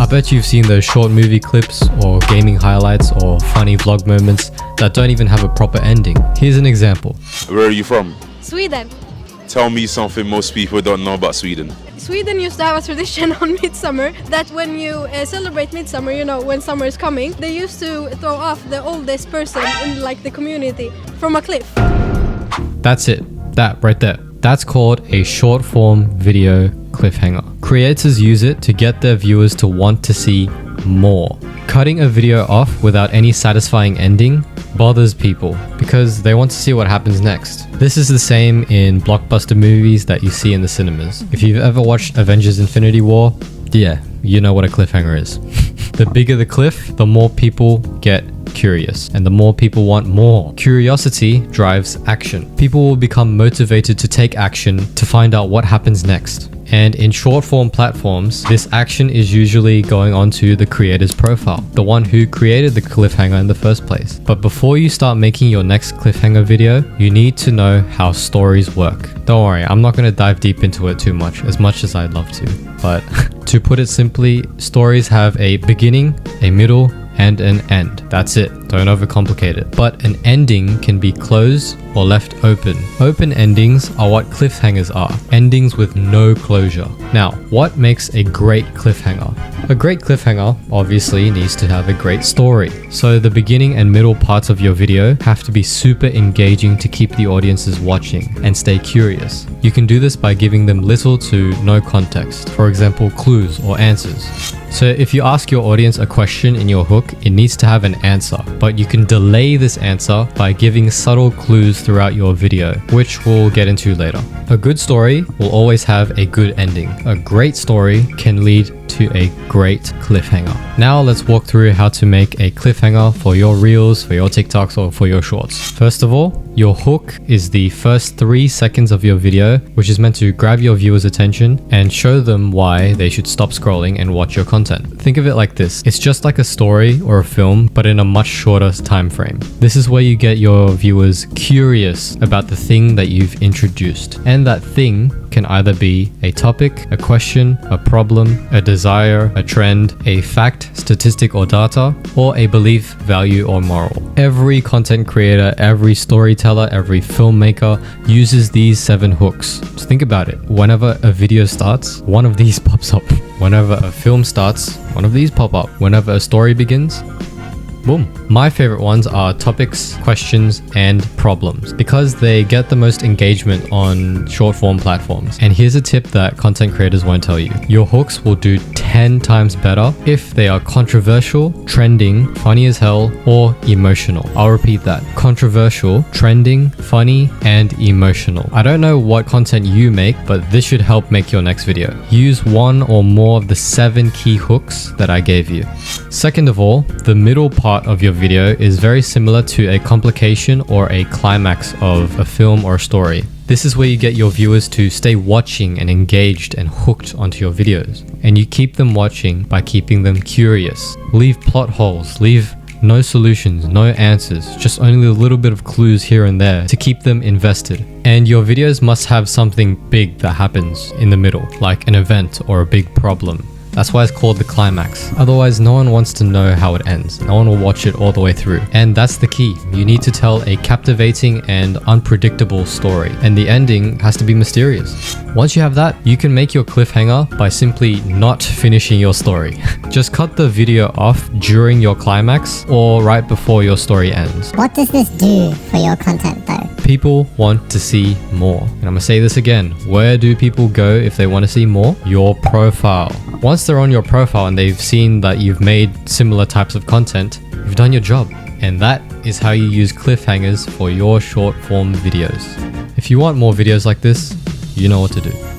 bet you've seen those short movie clips or gaming highlights or funny vlog moments that don't even have a proper ending. Here's an example. Where are you from? Sweden. Tell me something most people don't know about Sweden. Sweden used to have a tradition on Midsummer that when you celebrate Midsummer, you know, when summer is coming, they used to throw off the oldest person in like the community from a cliff. That's it. That right there. That's called a short form video cliffhanger. Creators use it to get their viewers to want to see more. Cutting a video off without any satisfying ending bothers people because they want to see what happens next. This is the same in blockbuster movies that you see in the cinemas. If you've ever watched Avengers Infinity War, yeah, you know what a cliffhanger is. The bigger the cliff, the more people get curious, and the more people want more. Curiosity drives action. People will become motivated to take action to find out what happens next. And in short form platforms, this action is usually going onto the creator's profile, the one who created the cliffhanger in the first place. But before you start making your next cliffhanger video, you need to know how stories work. Don't worry, I'm not going to dive deep into it too much as I'd love to. But to put it simply, stories have a beginning, a middle, and an end. That's it. Don't overcomplicate it. But an ending can be closed or left open. Open endings are what cliffhangers are. Endings with no closure. Now, what makes a great cliffhanger? A great cliffhanger obviously needs to have a great story. So the beginning and middle parts of your video have to be super engaging to keep the audiences watching and stay curious. You can do this by giving them little to no context. For example, clues or answers. So if you ask your audience a question in your hook, it needs to have an answer, but you can delay this answer by giving subtle clues throughout your video, which we'll get into later. A good story will always have a good ending. A great story can lead to a great cliffhanger. Now let's walk through how to make a cliffhanger for your reels, for your TikToks, or for your shorts. First of all, your hook is the first 3 seconds of your video, which is meant to grab your viewers' attention and show them why they should stop scrolling and watch your content. Think of it like this. It's just like a story or a film, but in a much shorter time frame. This is where you get your viewers curious about the thing that you've introduced. And that thing can either be a topic, a question, a problem, a desire, a trend, a fact, statistic or data, or a belief, value or moral. Every content creator, every storyteller, every filmmaker uses these 7 hooks. Just think about it. Whenever a video starts, one of these pops up. Whenever a film starts, one of these pop up. Whenever a story begins, boom. My favorite ones are topics, questions, and problems because they get the most engagement on short form platforms. And here's a tip that content creators won't tell you. Your hooks will do 10 times better if they are controversial, trending, funny as hell, or emotional. I'll repeat that. Controversial, trending, funny, and emotional. I don't know what content you make, but this should help make your next video. Use one or more of the 7 key hooks that I gave you. Second of all, the middle part of your video is very similar to a complication or a climax of a film or story. This is where you get your viewers to stay watching and engaged and hooked onto your videos. And you keep them watching by keeping them curious. Leave plot holes, leave no solutions, no answers, just only a little bit of clues here and there to keep them invested. And your videos must have something big that happens in the middle, like an event or a big problem. That's why it's called the climax. Otherwise, no one wants to know how it ends. No one will watch it all the way through. And that's the key. You need to tell a captivating and unpredictable story. And the ending has to be mysterious. Once you have that, you can make your cliffhanger by simply not finishing your story. Just cut the video off during your climax or right before your story ends. What does this do for your content though? People want to see more. And I'm gonna say this again. Where do people go if they want to see more? Your profile. Once they're on your profile and they've seen that you've made similar types of content, you've done your job. And that is how you use cliffhangers for your short form videos. If you want more videos like this, you know what to do.